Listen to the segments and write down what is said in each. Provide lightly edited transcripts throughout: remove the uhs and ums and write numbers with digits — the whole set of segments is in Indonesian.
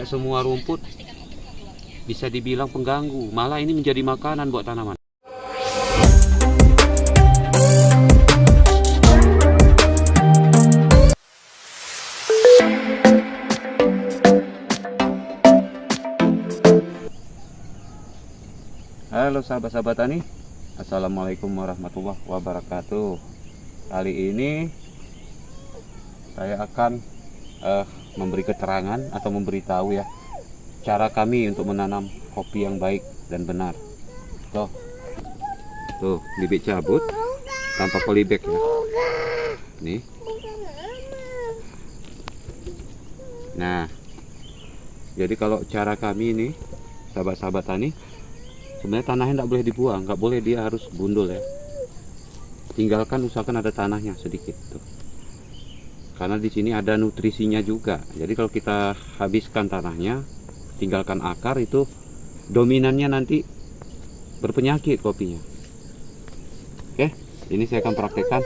tidak semua rumput bisa dibilang pengganggu, malah ini menjadi makanan buat tanaman. Halo sahabat-sahabat tani, assalamualaikum warahmatullahi wabarakatuh. Kali ini saya akan memberi keterangan atau memberitahu ya cara kami untuk menanam kopi yang baik dan benar. Tuh bibit cabut tanpa polybag ya. Nih. Nah, jadi kalau cara kami ini sahabat-sahabat tani, sebenarnya tanahnya tidak boleh dibuang, nggak boleh, dia harus gundul ya. Tinggalkan, usahakan ada tanahnya sedikit tuh. Karena di sini ada nutrisinya juga. Jadi kalau kita habiskan tanahnya, tinggalkan akar, itu dominannya nanti berpenyakit kopinya. Oke, ini saya akan praktekkan.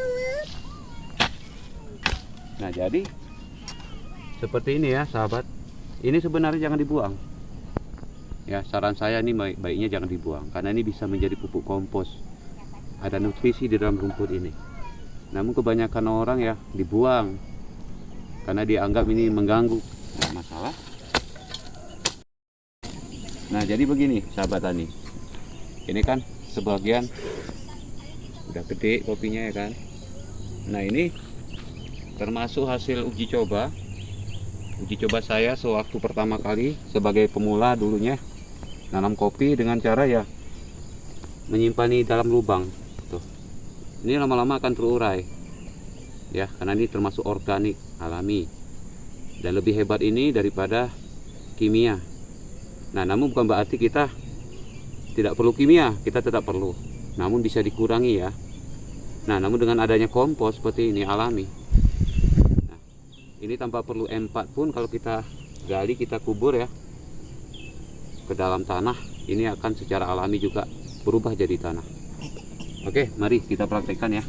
Nah, jadi seperti ini ya sahabat. Ini sebenarnya jangan dibuang. Ya, saran saya ini baiknya jangan dibuang, karena ini bisa menjadi pupuk kompos. Ada nutrisi di dalam rumput ini. Namun kebanyakan orang ya dibuang karena dianggap ini mengganggu. Nggak masalah. Nah, jadi begini sahabat tani. Ini kan sebagian udah gede kopinya ya kan. Nah, ini termasuk hasil uji coba. Uji coba saya sewaktu pertama kali sebagai pemula dulunya nanam kopi dengan cara ya menyimpan di dalam lubang. Tuh. Ini lama-lama akan terurai. Ya, karena ini termasuk organik, alami. Dan lebih hebat ini daripada kimia. Nah, namun bukan berarti kita tidak perlu kimia, kita tetap perlu. Namun bisa dikurangi ya. Nah, namun dengan adanya kompos seperti ini alami. Nah, ini tanpa perlu M4 pun kalau kita gali, kita kubur ya ke dalam tanah, ini akan secara alami juga berubah jadi tanah. Oke, mari kita praktekkan ya.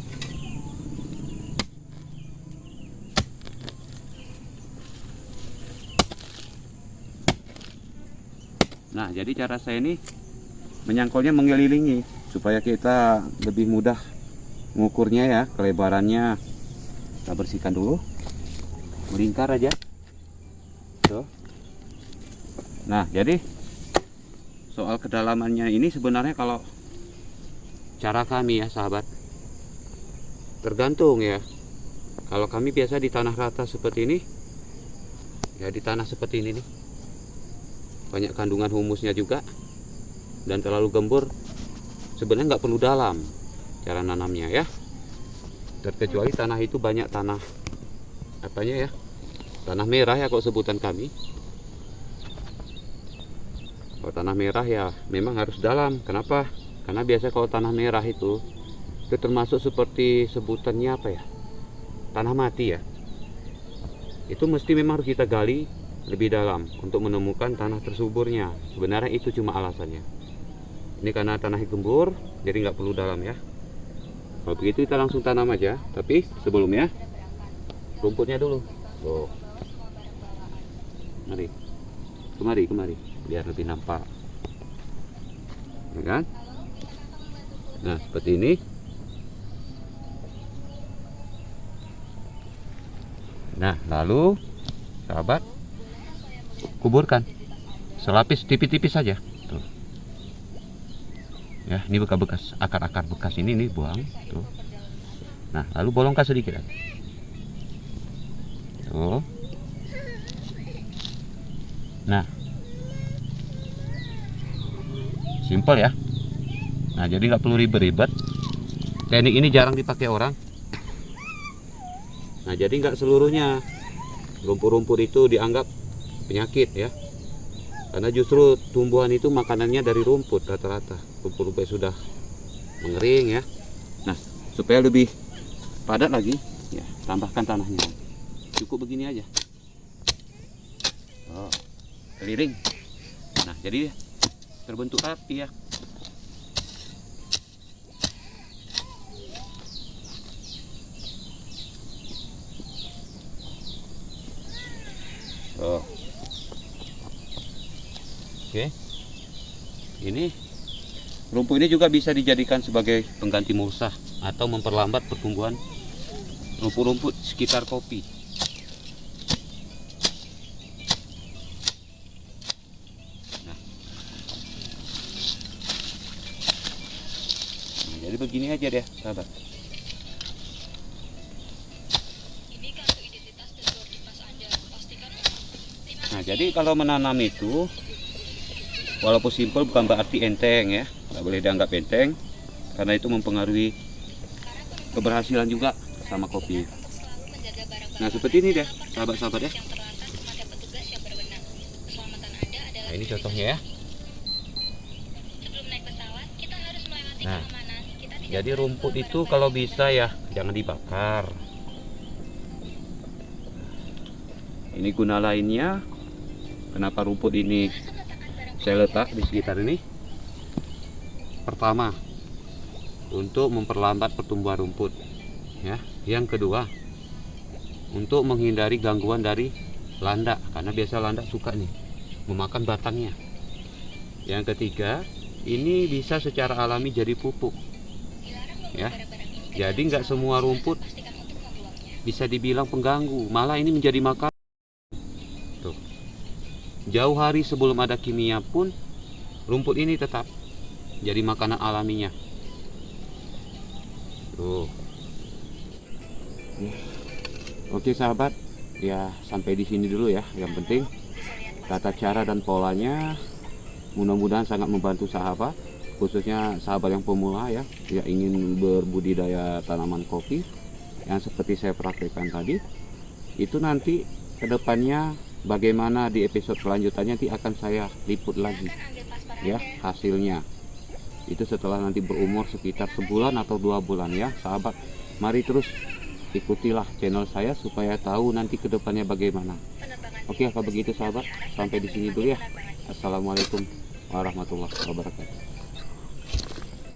Nah, jadi cara saya ini menyangkolnya mengelilingi supaya kita lebih mudah mengukurnya ya, kelebarannya. Kita bersihkan dulu, melingkar aja. Tuh. Nah, jadi soal kedalamannya ini sebenarnya kalau cara kami ya sahabat, tergantung ya. Kalau kami biasa di tanah rata seperti ini, ya di tanah seperti ini nih, banyak kandungan humusnya juga dan terlalu gembur, sebenarnya nggak perlu dalam cara nanamnya ya. Terkecuali tanah itu banyak tanah apanya ya, tanah merah ya kalau sebutan kami. Kalau tanah merah ya memang harus dalam. Kenapa? Karena biasa kalau tanah merah itu termasuk seperti sebutannya apa ya, tanah mati ya. Itu mesti memang harus kita gali lebih dalam untuk menemukan tanah tersuburnya. Sebenarnya itu cuma alasannya. Ini karena tanahnya gembur, jadi nggak perlu dalam ya. Kalau begitu kita langsung tanam aja. Tapi sebelumnya rumputnya dulu. Oh, kemari, biar lebih nampak. Ya kan? Nah, seperti ini. Nah, lalu sahabat kuburkan selapis tipis-tipis saja. Tuh. Ya, ini bekas akar-akar bekas ini buang. Tuh. Nah, lalu bolongkan sedikit aja. Tuh. Nah, simple ya. Nah, jadi nggak perlu ribet-ribet. Teknik ini jarang dipakai orang. Nah, jadi nggak seluruhnya rumput-rumput itu dianggap penyakit ya. Karena justru tumbuhan itu makanannya dari rumput rata-rata. Rumput-rumput sudah mengering ya. Nah, supaya lebih padat lagi, ya tambahkan tanahnya. Cukup begini aja. Oh, keliling. Nah, jadi terbentuk api ya. Oh. Oke. Ini rumput ini juga bisa dijadikan sebagai pengganti mulsa atau memperlambat pertumbuhan rumput-rumput sekitar kopi. Nah, jadi begini aja deh, sahabat. Nah, jadi kalau menanam itu, walaupun simpel bukan berarti enteng ya, nggak boleh dianggap enteng, karena itu mempengaruhi keberhasilan juga sama kopi. Nah, seperti ini deh, sahabat-sahabat ya. Nah, ini contohnya ya. Nah, jadi rumput itu kalau bisa ya jangan dibakar. Ini guna lainnya. Kenapa rumput ini saya letak di sekitar ini? Pertama, untuk memperlambat pertumbuhan rumput ya. Yang kedua, untuk menghindari gangguan dari landak, karena biasa landak suka nih memakan batangnya. Yang ketiga, ini bisa secara alami jadi pupuk ya. Jadi nggak semua rumput bisa dibilang pengganggu, malah ini menjadi makanan. Tuh. Jauh hari sebelum ada kimia pun rumput ini tetap jadi makanan alaminya. Tuh. Oke sahabat, ya sampai di sini dulu ya. Yang penting tata cara dan polanya mudah-mudahan sangat membantu sahabat, khususnya sahabat yang pemula ya, yang ingin berbudidaya tanaman kopi. Yang seperti saya praktekkan tadi, itu nanti kedepannya bagaimana di episode selanjutnya nanti akan saya liput lagi ya hasilnya. Itu setelah nanti berumur sekitar sebulan atau 2 bulan ya sahabat. Mari terus ikutilah channel saya supaya tahu nanti kedepannya bagaimana. Oke, kalau begitu sahabat, sampai di sini dulu ya. Assalamualaikum warahmatullahi wabarakatuh.